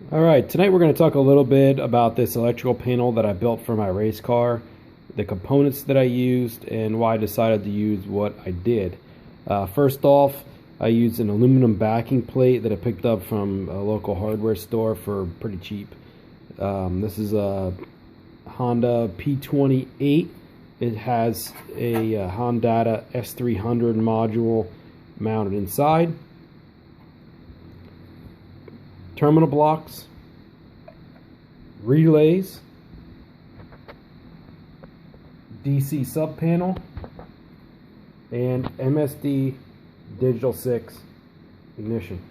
All right, tonight we're going to talk a little bit about this electrical panel that I built for my race car, the components that I used, and why I decided to use what I did. First off, I used an aluminum backing plate that I picked up from a local hardware store for pretty cheap. This is a Honda P28. It has a Honda S300 module mounted inside. Terminal blocks, relays, DC sub panel, and MSD Digital 6 ignition.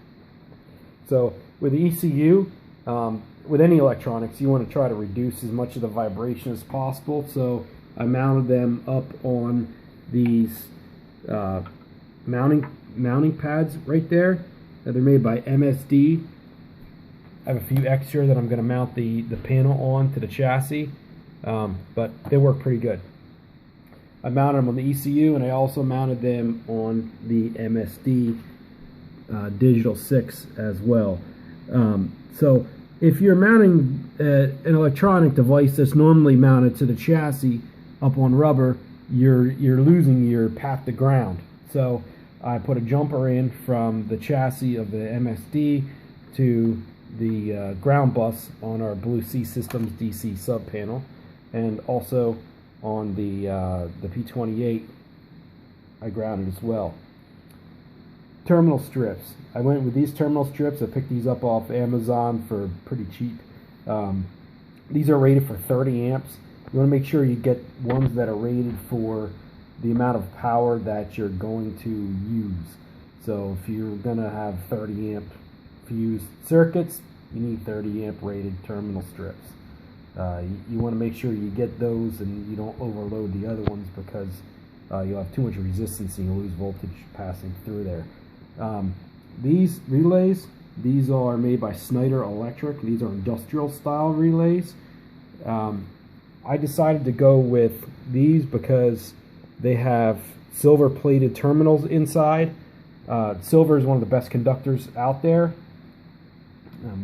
So with the ECU, with any electronics, you want to try to reduce as much of the vibration as possible. So I mounted them up on these mounting pads right there. They're made by MSD. I have a few extra that I'm going to mount the panel on to the chassis, but they work pretty good. I mounted them on the ECU, and I also mounted them on the MSD Digital 6 as well. So if you're mounting an electronic device that's normally mounted to the chassis up on rubber, you're losing your path to ground. So I put a jumper in from the chassis of the MSD to the ground bus on our Blue Sea Systems DC sub panel, and also on the P28 I grounded as well. Terminal strips. I went with these terminal strips. I picked these up off Amazon for pretty cheap. These are rated for 30 amps. You want to make sure you get ones that are rated for the amount of power that you're going to use. So if you're going to have 30 amp fused circuits, you need 30 amp rated terminal strips. You want to make sure you get those and you don't overload the other ones, because you'll have too much resistance and you'll lose voltage passing through there. These relays, these are made by Snyder Electric. These are industrial style relays. I decided to go with these because they have silver plated terminals inside. Silver is one of the best conductors out there.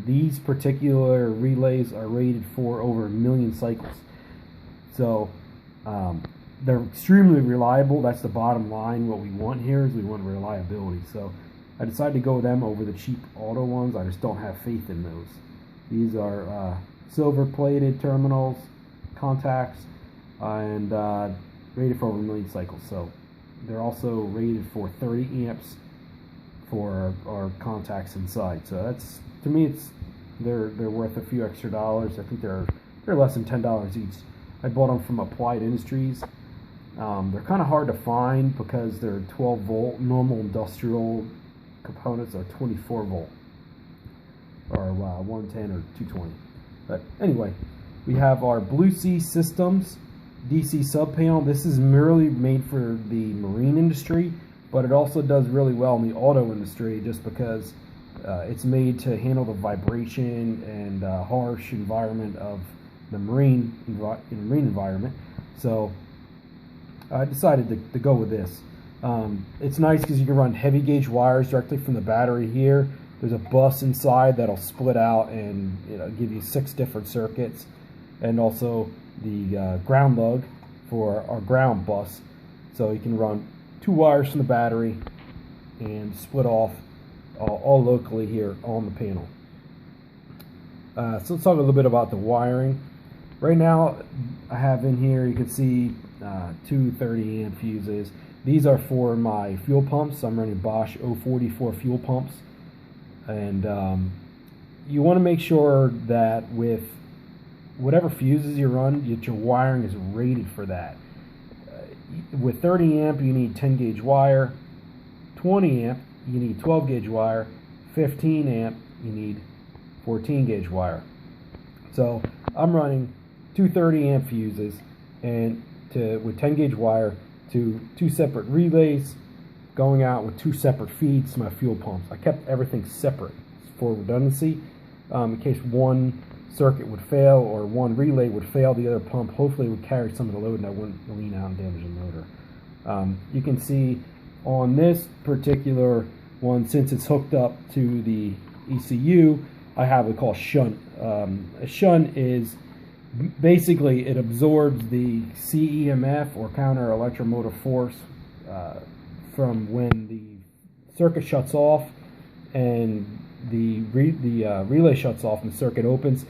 These particular relays are rated for over 1 million cycles. So they're extremely reliable. That's the bottom line. What we want here is we want reliability. So I decided to go with them over the cheap auto ones. I just don't have faith in those. These are silver plated terminals, contacts, and rated for over 1 million cycles. So they're also rated for 30 amps for our contacts inside. So that's, to me, they're worth a few extra dollars. I think they're less than $10 each. I bought them from Applied Industries. They're kind of hard to find because they're 12 volt. Normal industrial components are 24 volt or 110 or 220. But anyway, we have our Blue Sea Systems DC sub panel. This is merely made for the marine industry, but it also does really well in the auto industry, just because it's made to handle the vibration and harsh environment of the marine environment. So I decided to go with this. It's nice because you can run heavy gauge wires directly from the battery here. There's a bus inside that'll split out and give you 6 different circuits, and also the ground lug for our ground bus. So you can run 2 wires from the battery and split off all locally here on the panel. So let's talk a little bit about the wiring. Right now I have in here, you can see 2 30 amp fuses. These are for my fuel pumps. I'm running Bosch 044 fuel pumps, and you want to make sure that with whatever fuses you run, your wiring is rated for that. With 30 amp, you need 10 gauge wire. 20 amp, you need 12 gauge wire. 15 amp, you need 14 gauge wire. So I'm running 2 30 amp fuses and with 10 gauge wire to 2 separate relays, going out with 2 separate feeds to my fuel pumps. I kept everything separate for redundancy, in case one circuit would fail or one relay would fail, the other pump hopefully would carry some of the load and I wouldn't lean out and damage the motor. You can see on this particular one, since it's hooked up to the ECU, I have what we call a shunt. A shunt is basically, it absorbs the CEMF, or counter electromotive force, from when the circuit shuts off and the relay shuts off and the circuit opens.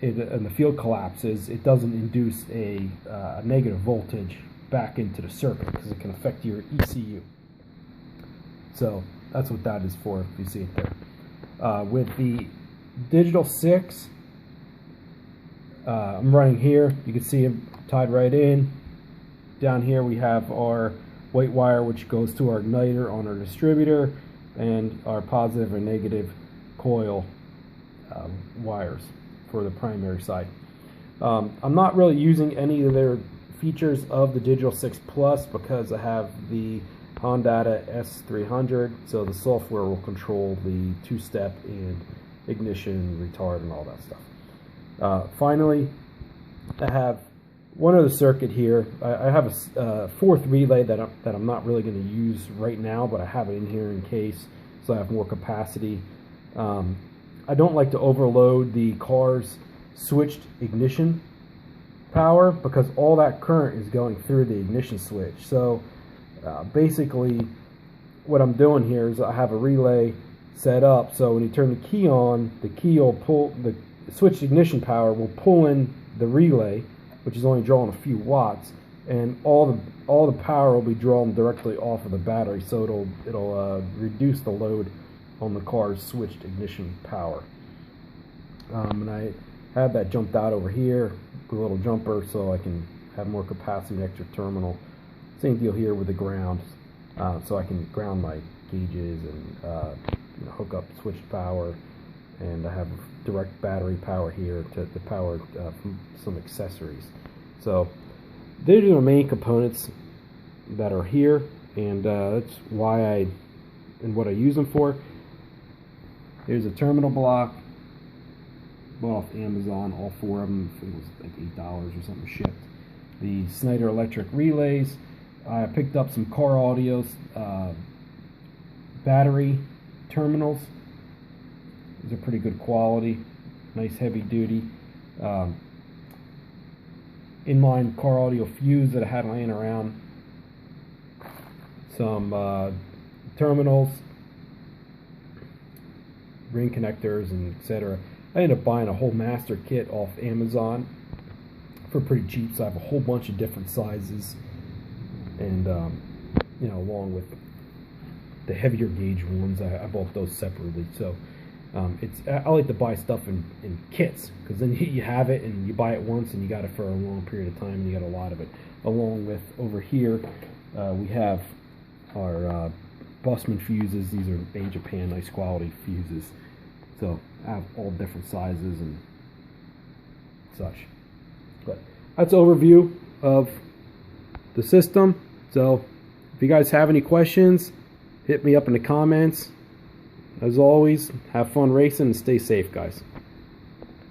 And the field collapses. It doesn't induce a negative voltage back into the circuit, because it can affect your ECU. So that's what that is for, if you see it there. With the Digital 6, I'm running here. You can see it tied right in. Down here we have our white wire, which goes to our igniter on our distributor, and our positive and negative coil wires for the primary side. I'm not really using any of their features of the Digital 6 Plus, because I have the Honda S300, so the software will control the two-step and ignition, retard, and all that stuff. Finally, I have one other circuit here. I have a fourth relay that I'm not really going to use right now, but I have it in here in case, so I have more capacity. I don't like to overload the car's switched ignition power, because all that current is going through the ignition switch. So basically what I'm doing here is I have a relay set up, so when you turn the key on, the key will pull, the switched ignition power will pull in the relay, which is only drawing a few watts, and all the power will be drawn directly off of the battery, so it'll reduce the load on the car's switched ignition power. And I have that jumped out over here, a little jumper, so I can have more capacity in the extra terminal. Same deal here with the ground, so I can ground my gauges and hook up switched power, and I have direct battery power here to power from some accessories. So these are the main components that are here, and that's why what I use them for. Here's a terminal block, bought off Amazon, all four of them. I think it was like $8 or something shipped. The Snyder electric relays. I picked up some car audios, battery terminals. These are pretty good quality, nice heavy duty. Inline car audio fuse that I had laying around. Some terminals, ring connectors, and etc. I ended up buying a whole master kit off Amazon for pretty cheap, so I have a whole bunch of different sizes, and along with the heavier gauge ones, I bought those separately. So I like to buy stuff in kits, because then you have it and you buy it once and you got it for a long period of time, and you got a lot of it. Along with over here, we have our Bussmann fuses. These are made in Japan, nice quality fuses. So I have all different sizes and such. But that's an overview of the system. So if you guys have any questions, hit me up in the comments. As always, have fun racing and stay safe, guys.